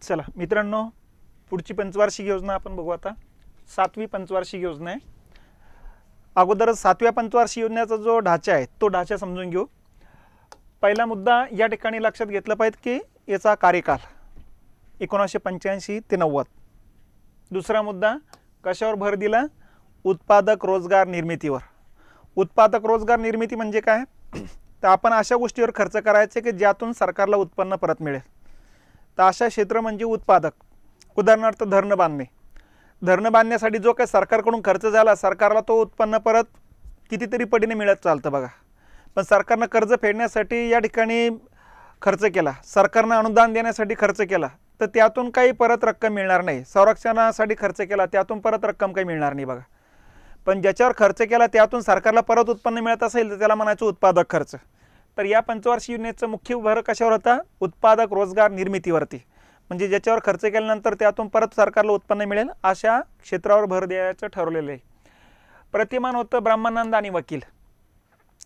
चला मित्रांनो, पुढची पंचवार्षिक योजना आपण बघू आता. 7वी पंचवार्षिक योजना आहे. अगोदरच 7व्या पंचवार्षिक योजनेचा जो ढाचा आहे तो ढाचा समजून घेऊ. पहिला मुद्दा या ठिकाणी लक्षात घेतला पाहिजे की याचा कार्यकाल 1985 ते 90. दुसरा मुद्दा कशावर भर दिला? उत्पादक रोजगार निर्मितीवर. उत्पादक रोजगार निर्मिती म्हणजे काय? तर आपण अशा गोष्टीवर खर्च करायचे की ज्यातून सरकारला उत्पन्न परत मिळेल. तर अशा क्षेत्र म्हणजे उत्पादक. उदाहरणार्थ धरण बांधणे. धरण बांधण्यासाठी जो काही सरकारकडून खर्च झाला, सरकारला तो उत्पन्न परत कितीतरी पटीने मिळत चालतं बघा. पण सरकारनं कर्ज फेडण्यासाठी या ठिकाणी खर्च केला, सरकारनं अनुदान देण्यासाठी खर्च केला, तर त्यातून काही परत रक्कम मिळणार नाही. संरक्षणासाठी खर्च केला, त्यातून परत रक्कम काही मिळणार नाही बघा. पण ज्याच्यावर खर्च केला त्यातून सरकारला परत उत्पन्न मिळत असेल तर त्याला म्हणायचं उत्पादक खर्च. तर या पंचवार्षिक योजनेचं मुख्य भर कशावर होता? उत्पादक रोजगार निर्मितीवरती. म्हणजे ज्याच्यावर खर्च केल्यानंतर त्यातून परत सरकारला उत्पन्न मिळेल अशा क्षेत्रावर भर द्यायचं ठरवलेलं आहे. प्रतिमान होतं ब्रह्मानंद आणि वकील,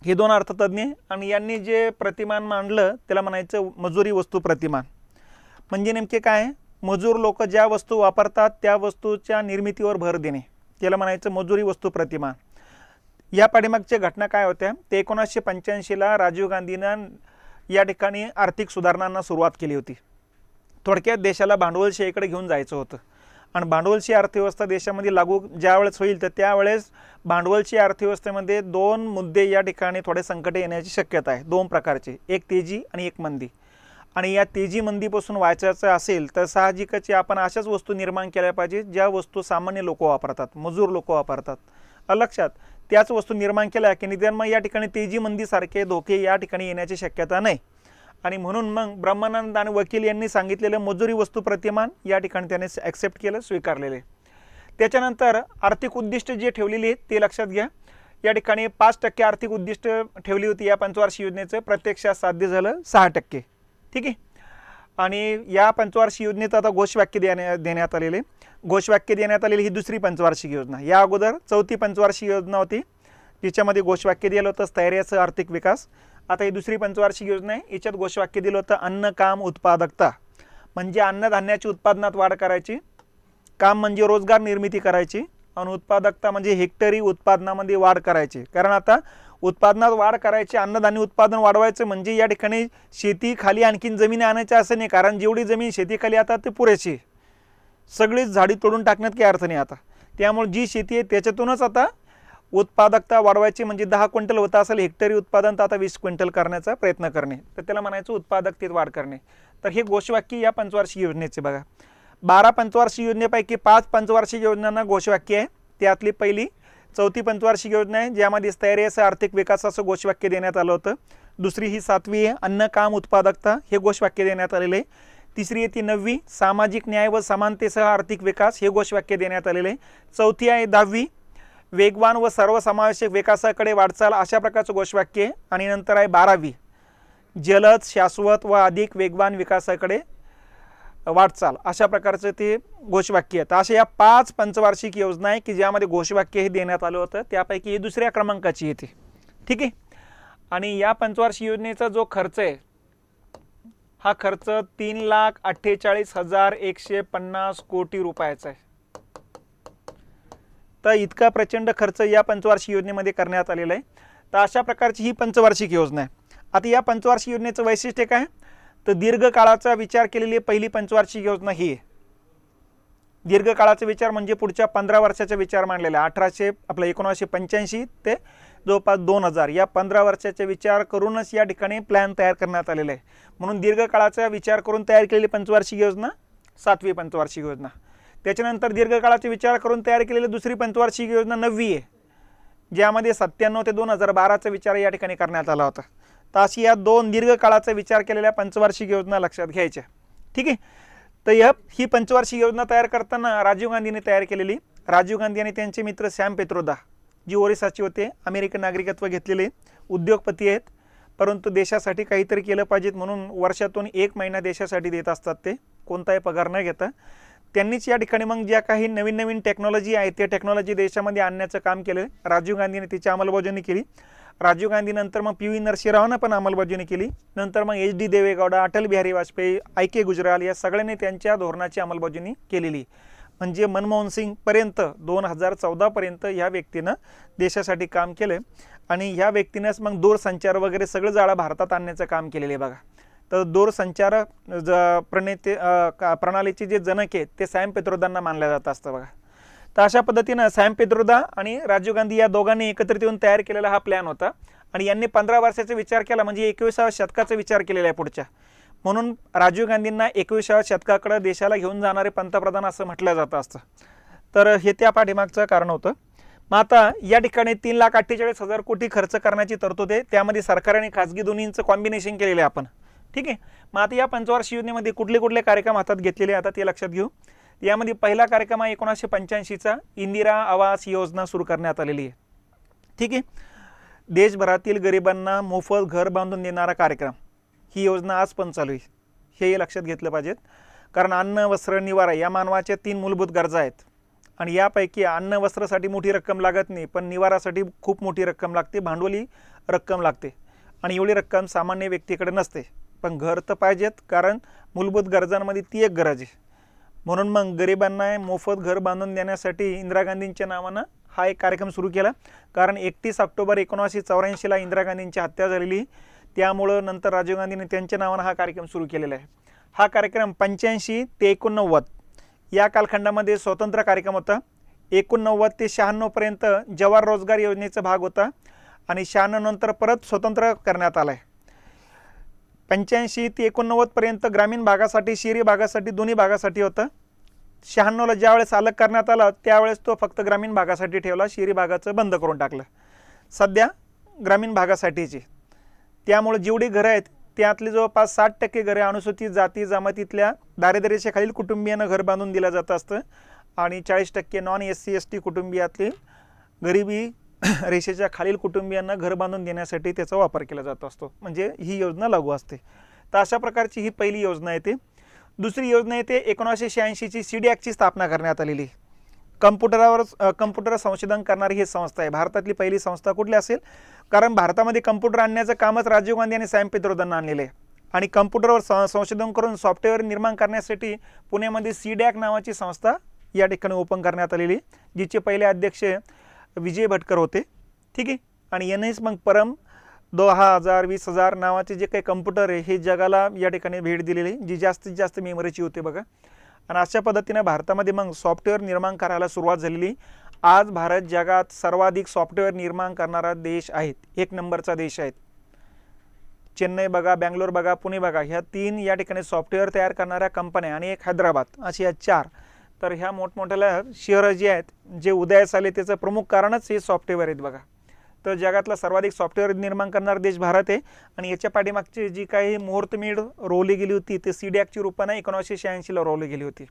हे दोन अर्थतज्ञ, आणि यांनी जे प्रतिमान मांडलं त्याला म्हणायचं मजुरी वस्तू प्रतिमान. म्हणजे नेमके काय? मजूर लोक ज्या वस्तू वापरतात त्या वस्तूच्या निर्मितीवर भर देणे, त्याला म्हणायचं मजुरी वस्तू प्रतिमान. या पाठीमागच्या घटना काय होत्या? ते 1985ला राजीव गांधीनं या ठिकाणी आर्थिक सुधारणांना सुरुवात केली होती. थोडक्यात देशाला भांडवलशाहीकडे घेऊन जायचं होतं. आणि भांडवलशाही अर्थव्यवस्था देशामध्ये लागू ज्यावेळेस होईल तर त्यावेळेस भांडवलशाही अर्थव्यवस्थेमध्ये दोन मुद्दे या ठिकाणी थोडे संकट येण्याची शक्यता आहे. दोन प्रकारचे, एक तेजी आणि एक मंदी. आणि या तेजी मंदीपासून वाचायचं असेल तर साहजिकच आपण अशाच वस्तू निर्माण केल्या पाहिजे ज्या वस्तू सामान्य लोक वापरतात, मजूर लोक वापरतात. लक्षात, त्याच वस्तू निर्माण केल्या की निदान मग या ठिकाणी तेजी मंदीसारखे धोके या ठिकाणी येण्याची शक्यता नाही. आणि म्हणून मग ब्रह्मानंद आणि वकील यांनी सांगितलेलं मजुरी वस्तू प्रतिमान या ठिकाणी त्याने ॲक्सेप्ट केलं, स्वीकारलेले. त्याच्यानंतर आर्थिक उद्दिष्ट जे ठेवलेली आहेत ते लक्षात घ्या. या ठिकाणी 5% आर्थिक उद्दिष्ट ठेवली होती या पंचवार्षिक योजनेचं, प्रत्यक्षात साध्य झालं 6%. ठीक आहे. आणि या पंचवार्षिक योजनेत आता घोषवाक्य देण्यात आलेले. घोषवाक्य देण्यात आलेली ही दुसरी पंचवार्षिक योजना. या अगोदर 4थी पंचवार्षिक योजना होती, तिच्यामध्ये घोषवाक्य दिलं होतं स्थैर्यासह आर्थिक विकास. आता ही दुसरी पंचवार्षिक योजना आहे, याच्यात घोषवाक्य दिलं होतं अन्न काम उत्पादकता. म्हणजे अन्नधान्याची उत्पादनात वाढ करायची, काम म्हणजे रोजगार निर्मिती करायची, आणि उत्पादकता म्हणजे हेक्टरी उत्पादनामध्ये वाढ करायची. कारण आता उत्पादनात वाढ करायची, अन्नधान्य उत्पादन वाढवायचं म्हणजे या ठिकाणी शेतीखाली आणखीन जमीन आणायच्या असं नाही. कारण जेवढी जमीन शेतीखाली आता ते पुरेशी, सगळीच झाडी तोडून टाकण्यात काही अर्थ नाही आता. त्यामुळे जी शेती आहे त्याच्यातूनच आता उत्पादकता वाढवायची. म्हणजे 10 क्विंटल होता असेल हेक्टरी उत्पादन, तर आता 20 क्विंटल करण्याचा प्रयत्न करणे, तर त्याला म्हणायचं उत्पादकतेत वाढ करणे. तर हे घोषवाक्य या पंचवार्षिक योजनेचे बघा. 12 पंचवार्षिक योजनेपैकी 5 पंचवार्षिक योजनांना घोषवाक्य आहे. त्यातली पहिली 4थी पंचवार्षिक योजना आहे ज्यामध्ये स्थैर्यासह आर्थिक विकासाचं घोषवाक्य देण्यात आलं होतं. दुसरी ही 7वी आहे, अन्न काम उत्पादकता, हे घोषवाक्य देण्यात आलेले आहे. तिसरी आहे ती 9वी, सामाजिक न्याय व समानतेसह आर्थिक विकास, हे घोषवाक्य देण्यात आलेले आहे. 4थी आहे 10वी, वेगवान व सर्वसमावेशक विकासाकडे वाटचाल, अशा प्रकारचं घोषवाक्य आहे. आणि नंतर आहे 12वी, जलद, शाश्वत व अधिक वेगवान विकासाकडे वाटचाल, अशा प्रकारचं ते घोषवाक्य आहे. तर अशा या 5 पंचवार्षिक योजना आहे की ज्यामध्ये घोषवाक्य हे देण्यात आलं होतं. त्यापैकी ही दुसऱ्या क्रमांकाची येते. ठीक आहे. आणि या पंचवार्षिक योजनेचा जो खर्च आहे हा खर्च 3,48,150 कोटी रुपयाचा आहे. तर इतका प्रचंड खर्च या पंचवार्षिक योजनेमध्ये करण्यात आलेला आहे. तर अशा प्रकारची ही पंचवार्षिक योजना आहे. आता या पंचवार्षिक योजनेचं वैशिष्ट्य काय? तर दीर्घकाळाचा विचार केलेली पहिली पंचवार्षिक योजना ही आहे. दीर्घकाळाचा विचार म्हणजे पुढच्या 15 वर्षाचा विचार मांडलेला आहे. 1985 ते जवळपास 2000 या 15 वर्षाचा विचार करूनच या ठिकाणी प्लॅन तयार करण्यात आलेला आहे. म्हणून दीर्घकाळाचा विचार करून तयार केलेली पंचवार्षिक योजना 7वी पंचवार्षिक योजना. त्याच्यानंतर दीर्घकाळाचा विचार करून तयार केलेली दुसरी पंचवार्षिक योजना 9वी आहे, ज्यामध्ये 97 ते 2012चा विचार या ठिकाणी करण्यात आला होता. तर अशी या 2 दीर्घकाळाचा विचार केलेल्या पंचवार्षिक योजना लक्षात घ्यायच्या. ठीक आहे. तर ही पंचवार्षिक योजना तयार करताना राजीव गांधींनी तयार केलेली. राजीव गांधी आणि त्यांचे मित्र सॅम पेत्रोदा, जी ओरिसाचे होते, अमेरिकन नागरिकत्व घेतलेले, उद्योगपती आहेत, परंतु देशासाठी काहीतरी केलं पाहिजेत म्हणून वर्षातून 1 महिना देशासाठी देत असतात. ते कोणताही पगार न घेता त्यांनीच या ठिकाणी मग ज्या काही नवीन टेक्नॉलॉजी आहे त्या टेक्नॉलॉजी देशामध्ये आणण्याचं काम केलं. राजीव गांधीने तिची अंमलबजावणी केली. राजीव गांधी नंतर मग पी व्ही नरसिंहरावनं पण अंमलबजावणी केली. नंतर मग H D Deve Gowda, Atal Bihari Vajpayee, I K Gujral या सगळ्यांनी त्यांच्या धोरणाची अंमलबजावणी केलेली. म्हणजे मनमोहन सिंगपर्यंत 2014पर्यंत ह्या व्यक्तीनं देशासाठी काम केलं आणि ह्या व्यक्तीनंच मग दूरसंचार वगैरे सगळं जाळं भारतात आणण्याचं काम केलेलं आहे बघा. तर दूरसंचार प्रणालीचे जे जनक आहेत ते सॅम पित्रोदांना मानलं जात असतं बघा. तर अशा पद्धतीनं सॅम पित्रोदा आणि राजीव गांधी या दोघांनी एकत्रित येऊन तयार केलेला हा प्लॅन होता आणि यांनी 15 वर्षाचा विचार केला, म्हणजे 21व्या शतकाचा विचार केलेला आहे पुढच्या. म्हणून राजीव गांधींना 21व्या शतकाकडे देशाला घेऊन जाणारे पंतप्रधान असं म्हटलं जातं असतं. तर हे त्या पाठीमागचं कारण होतं. मग आता या ठिकाणी 3,48,000 कोटी खर्च करण्याची तरतूद आहे. त्यामध्ये सरकार आणि खाजगी दोन्हींचं कॉम्बिनेशन केलेलं आहे आपण. ठीक आहे. मग आता या पंचवार्षिक योजनेमध्ये कुठले कुठले कार्यक्रम हातात घेतलेले आता ते लक्षात घेऊ. यामध्ये पहिला कार्यक्रम आहे 1985चा इंदिरा आवास योजना सुरू करण्यात आलेली आहे. ठीक आहे. देशभरातील गरिबांना मोफत घर बांधून देणारा कार्यक्रम, ही योजना आज पण चालू आहे, हे लक्षात घेतलं पाहिजेत. कारण अन्न, वस्त्र, निवारा या मानवाच्या 3 मूलभूत गरजा आहेत आणि यापैकी अन्न वस्त्रासाठी मोठी रक्कम लागत नाही, पण निवारासाठी खूप मोठी रक्कम लागते, भांडवली रक्कम लागते आणि एवढी रक्कम सामान्य व्यक्तीकडे नसते. पण घर तर पाहिजेत, कारण मूलभूत गरजांमध्ये ती एक गरज आहे. म्हणून मग गरिबांना मोफत घर बांधून देण्यासाठी इंदिरा गांधींच्या नावानं हा एक कार्यक्रम सुरू केला. कारण 31 ऑक्टोबर 1984ला इंदिरा गांधींची हत्या झालेली, त्यामुळं नंतर राजीव गांधींनी त्यांच्या नावानं हा कार्यक्रम सुरू केलेला आहे. हा कार्यक्रम 85 ते 89 या कालखंडामध्ये स्वतंत्र कार्यक्रम होता. 89 ते 96पर्यंत जवाहर रोजगार योजनेचा भाग होता आणि 96 नंतर परत स्वतंत्र करण्यात आला आहे. 85 ते 89पर्यंत ग्रामीण भागासाठी, शहरी भागासाठी, दोन्ही भागासाठी होतं. 96ला ज्यावेळेस अलग करण्यात आला त्यावेळेस तो फक्त ग्रामीण भागासाठी ठेवला, शहरी भागाचं बंद करून टाकलं. सध्या ग्रामीण भागासाठीची, त्यामुळे जेवढी घरं आहेत त्यातली जवळपास 60% घरे अनुसूचित जाती जमातीतल्या दारिद्र्याच्या खालील कुटुंबियांना घर बांधून दिलं जात असतं आणि 40% नॉन SC ST कुटुंबियातली गरिबी रेषेच्या खालील कुटुंबियांना घर बांधून देण्यासाठी त्याचा वापर केला जात असतो. म्हणजे ही योजना लागू असते. तर अशा प्रकारची ही पहिली योजना येते. दुसरी योजना येते 1986ची CDACची स्थापना करण्यात आलेली. कम्प्युटर संशोधन करणारी ही संस्था आहे. भारतातली पहिली संस्था कुठली असेल? कारण भारतामध्ये कम्प्युटर आणण्याचं कामच राजीव गांधी आणि सॅम पित्रोदांना आणलेलं आहे आणि कम्प्युटरवर संशोधन करून सॉफ्टवेअर निर्माण करण्यासाठी पुण्यामध्ये CDAC नावाची संस्था या ठिकाणी ओपन करण्यात आलेली, जिचे पहिले अध्यक्ष विजय भटकर होते. ठीक आहे. आणि यांनीच मग परम 2000 20,000 नावाचे जे काही कम्प्युटर आहे हे जगाला या ठिकाणी भेट दिलेली, जी जास्तीत जास्त मेमरीची होते बघा. आणि अशा पद्धतीने भारतामध्ये मग सॉफ्टवेअर निर्माण करायला सुरुवात झालेली. आज भारत जगात सर्वाधिक सॉफ्टवेअर निर्माण करणारा देश आहे, 1 नंबरचा देश आहे. चेन्नई बघा, बँगलोर बघा, पुणे बघा, ह्या 3 या ठिकाणी सॉफ्टवेअर तयार करणाऱ्या कंपन्या आणि एक हैदराबाद, अशी या 4. तर ह्या मोठमोठ्या शहरं जी आहेत जे उदयास आले त्याचं प्रमुख कारणच हे सॉफ्टवेअर आहेत बघा. तर जगातला सर्वाधिक सॉफ्टवेअर निर्माण करणारा देश भारत आहे आणि याच्या पाठीमागची जी काही मुहूर्तमेढ रोवली गेली होती ते CDACची रूपाने 1986ला रोवली गेली होती.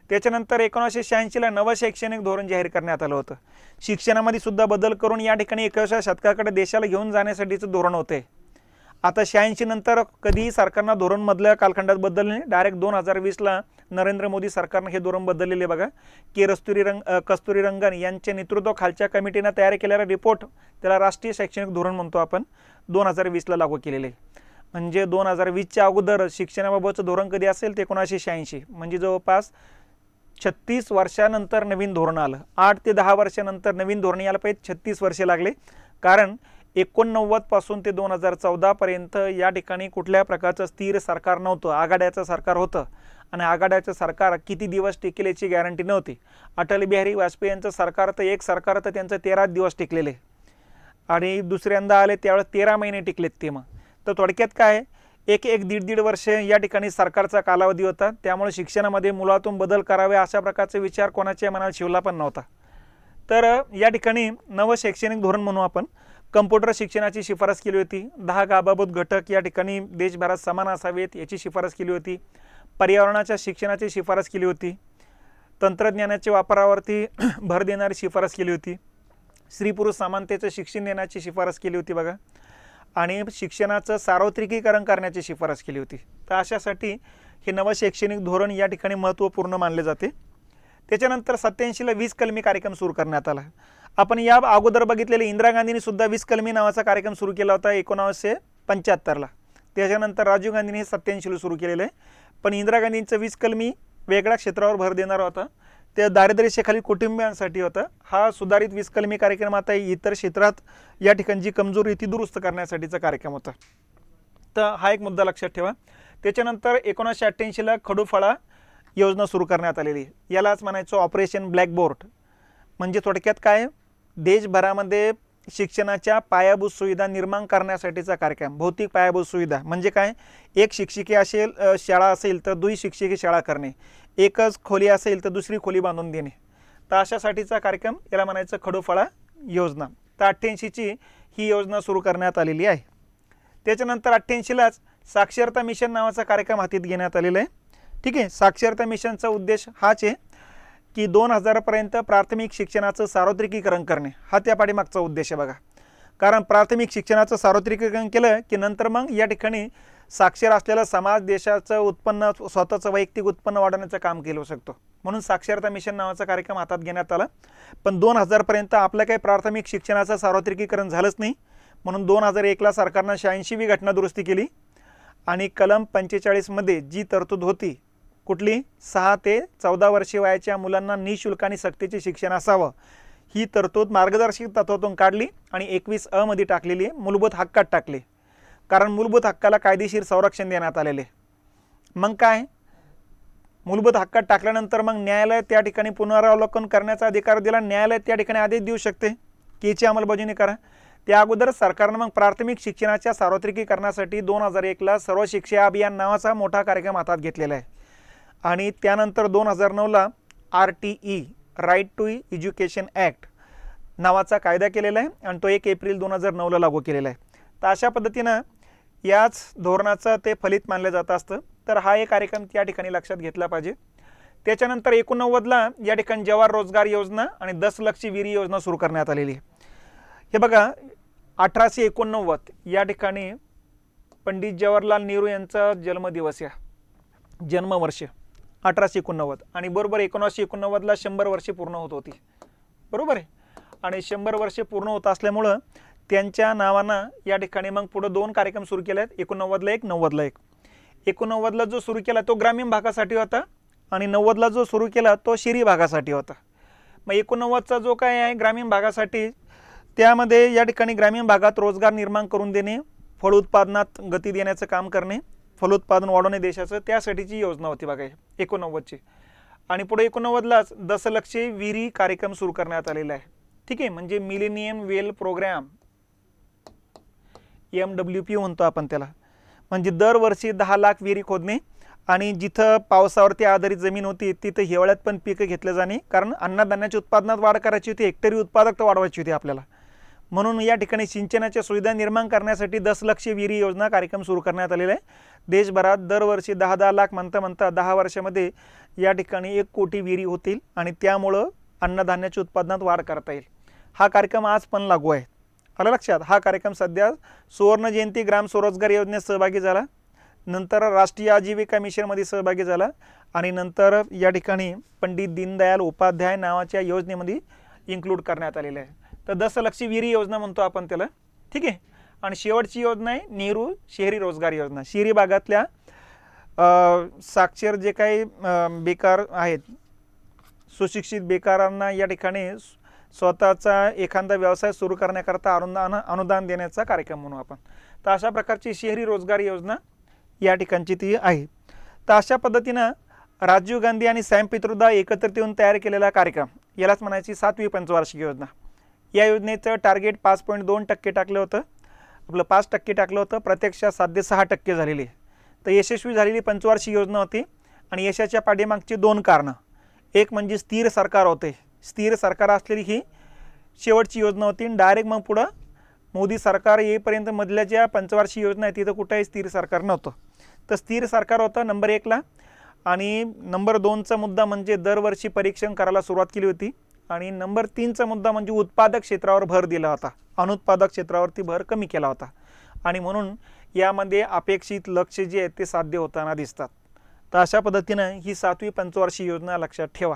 त्याच्यानंतर 1986ला नवं शैक्षणिक धोरण जाहीर करण्यात आलं होतं. शिक्षणामध्ये सुद्धा बदल करून या ठिकाणी 21व्या शतकाकडे देशाला घेऊन जाण्यासाठीचं धोरण होते. आता 86 नंतर कधीही सरकारनं धोरण मधल्या कालखंडात बदलले, डायरेक्ट 2020ला नरेंद्र मोदी सरकारनं हे धोरण बदललेले बघा. कस्तुरीरंगन यांच्या नेतृत्वाखालच्या कमिटीनं तयार केलेला रिपोर्ट, त्याला राष्ट्रीय शैक्षणिक धोरण म्हणतो आपण, 2020ला लागू केलेले. म्हणजे 2020च्या अगोदर शिक्षणाबाबतचं धोरण कधी असेल ते 1986, म्हणजे जवळपास 36 वर्षानंतर नवीन धोरण आलं. 8 ते 10 वर्षानंतर नवीन धोरण यायला पाहिजे 36 वर्षे लागले. कारण 89 पासून ते 2014 पर्यंत या ठिकाणी कुठल्या प्रकारचं स्थिर सरकार नव्हतं, आघाड्याचं सरकार होतं आणि आघाड्याचं सरकार किती दिवस टिकेल याची गॅरंटी नव्हती. अटल बिहारी वाजपेयी यांचं सरकार तर एक सरकार तर त्यांचं 13 दिवस टिकलेले आणि दुसऱ्यांदा आले त्यावेळेस 13 महिने टिकलेत ते. मग तर थोडक्यात काय, एक दीड वर्ष या ठिकाणी सरकारचा कालावधी होता. त्यामुळे शिक्षणामध्ये मुळातून बदल करावे अशा प्रकारचे विचार कोणाच्या मनात शिवला पण नव्हता. तर या ठिकाणी नवं शैक्षणिक धोरण म्हणून आपण कम्प्युटर शिक्षणाची शिफारस केली होती. 10 गाभाभूत घटक या ठिकाणी देशभरात समान असावेत याची शिफारस केली होती. पर्यावरणाच्या शिक्षणाची शिफारस केली होती. तंत्रज्ञानाच्या वापरावरती भर देणारी शिफारस केली होती. स्त्री पुरुष समानतेचं शिक्षण देण्याची शिफारस केली होती बघा. आणि शिक्षणाचं सार्वत्रिकीकरण करण्याची शिफारस केली होती. तर अशासाठी हे नवं शैक्षणिक धोरण या ठिकाणी महत्त्वपूर्ण मानले जाते. त्याच्यानंतर 87ला 20 कलमी कार्यक्रम सुरू करण्यात आला. आपण या अगोदर बघितलेले इंदिरा गांधींनी सुद्धा 20 कलमी नावाचा कार्यक्रम सुरू केला होता 1975ला. त्याच्यानंतर राजीव गांधींनी 87ला सुरू केलेलं आहे. पण इंदिरा गांधींचं 20 कलमी वेगळ्या क्षेत्रावर भर देणारा होता, ते दारिद्र्यरेषेखालील कुटुंबियांसाठी होता. हा सुधारित 20 कलमी कार्यक्रम आता इतर क्षेत्रात या ठिकाणची कमजोरी ती दुरुस्त करण्यासाठीचा कार्यक्रम होता. तर हा एक मुद्दा लक्षात ठेवा. त्याच्यानंतर 1988ला खडूफळा योजना सुरू करण्यात आलेली. यालाच म्हणायचं ऑपरेशन ब्लॅकबोर्ड. म्हणजे थोडक्यात काय, देशभरामध्ये शिक्षणाच्या पायाभूत सुविधा निर्माण करण्यासाठीचा कार्यक्रम. भौतिक पायाभूत सुविधा म्हणजे काय, एक शिक्षिकी असेल शाळा असेल तर दुई शिक्षिकी शाळा करणे, एकच खोली असेल तर दुसरी खोली बांधून देणे. तर अशासाठीचा कार्यक्रम याला म्हणायचं खडूफळा योजना. तर 88ची ही योजना सुरू करण्यात आलेली आहे. त्याच्यानंतर 88लाच साक्षरता मिशन नावाचा कार्यक्रम हाती घेण्यात आलेला आहे. ठीक आहे. साक्षरता मिशनचा उद्देश हाच आहे की 2000पर्यंत प्राथमिक शिक्षणाचं सार्वत्रिकीकरण करणे. हा त्या पाठीमागचा उद्देश आहे बघा. कारण प्राथमिक शिक्षणाचं सार्वत्रिकीकरण केलं की नंतर मग या ठिकाणी साक्षर असलेला समाज देशाचं उत्पन्न, स्वतःचं वैयक्तिक उत्पन्न वाढवण्याचं काम केलं शकतो. म्हणून साक्षरता मिशन नावाचा कार्यक्रम हातात घेण्यात आला. पण 2000पर्यंत आपलं काही प्राथमिक शिक्षणाचं सार्वत्रिकीकरण झालंच नाही. म्हणून 2001ला सरकारनं 86वी घटना दुरुस्ती केली आणि कलम 45मध्ये जी तरतूद होती, कुठली, 6 ते 14 वर्षे वयाच्या मुलांना निःशुल्क आणि सक्तीचे शिक्षण असावं, ही तरतूद मार्गदर्शक तत्वातून काढली आणि 21 मध्ये टाकलेली आहे, मूलभूत हक्कात टाकली. कारण मूलभूत हक्काला कायदेशीर संरक्षण देण्यात आलेले. मग काय, मूलभूत हक्कात टाकल्यानंतर मग न्यायालय त्या ठिकाणी पुनरावलोकन करण्याचा अधिकार दिला. न्यायालय त्या ठिकाणी आदेश देऊ शकते की याची अंमलबजावणी करा. त्या अगोदर सरकारनं मग प्राथमिक शिक्षणाच्या सार्वत्रिकीकरणासाठी 2001ला सर्व शिक्षा अभियान नावाचा मोठा कार्यक्रम हातात घेतलेला आहे. आणि त्यानंतर 2009ला RTE right to education act नावाचा कायदा केलेला आहे आणि तो 1 एप्रिल 2009ला लागू केलेला आहे. तर अशा पद्धतीनं याच धोरणाचं ते फलित मानलं जात असतं. तर हा एक कार्यक्रम त्या ठिकाणी लक्षात घेतला पाहिजे. त्याच्यानंतर 89ला या ठिकाणी जवाहर रोजगार योजना आणि 10 लक्ष विहिरी योजना सुरू करण्यात आलेली आहे. हे बघा, 1889 या ठिकाणी पंडित जवाहरलाल नेहरू यांचा जन्मदिवस, या जन्मवर्ष 1889 आणि बरोबर 1989ला 100 वर्षे पूर्ण होत होती. बरोबर आहे. आणि 100 वर्षे पूर्ण होत असल्यामुळं त्यांच्या नावानं या ठिकाणी मग पुढं 2 कार्यक्रम सुरू केले आहेत. 89ला एक, 90ला एक. 89ला जो सुरू केला तो ग्रामीण भागासाठी होता आणि 90ला जो सुरू केला तो शहरी भागासाठी होता. मग 89चा जो काय आहे ग्रामीण भागासाठी, त्यामध्ये या ठिकाणी ग्रामीण भागात रोजगार निर्माण करून देणे, फळ उत्पादनात गती देण्याचं काम करणे, फलोत्पादन वाढवणे देशाचं, त्यासाठीची योजना होती बघा 89ची. आणि पुढे 89लाच 10 लक्ष विहिरी कार्यक्रम सुरू करण्यात आलेला आहे. ठीक आहे. म्हणजे मिलेनियम वेल प्रोग्राम, MWP म्हणतो आपण त्याला. म्हणजे दरवर्षी 10 लाख विहिरी खोदणे आणि जिथं पावसावरती आधारित जमीन होती तिथं हिवाळ्यात पण पिकं घेतले जाणे. कारण अन्नधान्याच्या उत्पादनात वाढ करायची होती, हेक्टरी उत्पादकता वाढवायची होती आपल्याला. म्हणून या ठिकाणी सिंचनाच्या सुविधा निर्माण करण्यासाठी 10 लक्ष विहिरी योजना कार्यक्रम सुरू करण्यात आलेला आहे. देशभरात दरवर्षी 10 लाख म्हणता 10 वर्षामध्ये या ठिकाणी 1 कोटी विहिरी होतील आणि त्यामुळं अन्नधान्याच्या उत्पादनात वाढ करता येईल. हा कार्यक्रम आज पण लागू आहे. आलं लक्षात. हा कार्यक्रम सध्या सुवर्ण जयंती ग्राम स्वरोजगार योजनेत सहभागी झाला, नंतर राष्ट्रीय आजीविका मिशनमध्ये सहभागी झाला आणि नंतर या ठिकाणी पंडित दीनदयाल उपाध्याय नावाच्या योजनेमध्ये इन्क्लूड करण्यात आलेलं आहे. तर 10 लक्ष विहिरी योजना म्हणतो आपण त्याला. ठीक आहे. आणि शेवटची योजना आहे नेहरू शहरी रोजगार योजना. शहरी भागातल्या साक्षर जे काही बेकार आहेत, सुशिक्षित बेकारांना या ठिकाणी स्वतःचा एखादा व्यवसाय सुरू करण्याकरता अनुदान देण्याचा कार्यक्रम म्हणू आपण. तर अशा प्रकारची शहरी रोजगार योजना या ठिकाणची ती आहे. तर अशा पद्धतीनं राजीव गांधी आणि सॅम पित्रोदा एकत्रित येऊन तयार केलेला कार्यक्रम, यालाच म्हणायची 7वी पंचवार्षिक योजना. या योजनेचं टार्गेट 5.2% टाकलं होतं, आपलं 5% टाकलं होतं, प्रत्यक्षात 6.6% झालेली आहे. तर यशस्वी झालेली पंचवार्षिक योजना होती आणि यशाच्या पाठीमागची 2 कारणं. एक म्हणजे स्थिर सरकार होते. स्थिर सरकार असलेली ही शेवटची योजना होती. डायरेक्ट मग पुढं मोदी सरकार येईपर्यंत मधल्या ज्या पंचवार्षिक योजना आहेत तिथं कुठंही स्थिर सरकार नव्हतं. तर स्थिर सरकार होतं नंबर 1ला. आणि नंबर 2चा मुद्दा म्हणजे दरवर्षी परीक्षण करायला सुरुवात केली होती. आणि नंबर 3चा मुद्दा म्हणजे उत्पादक क्षेत्रावर भर दिला होता, अनुत्पादक क्षेत्रावरती भर कमी केला होता. आणि म्हणून यामध्ये अपेक्षित लक्ष्य जे आहेत ते साध्य होताना दिसतात. तर अशा पद्धतीनं ही 7वी पंचवार्षिक योजना लक्षात ठेवा.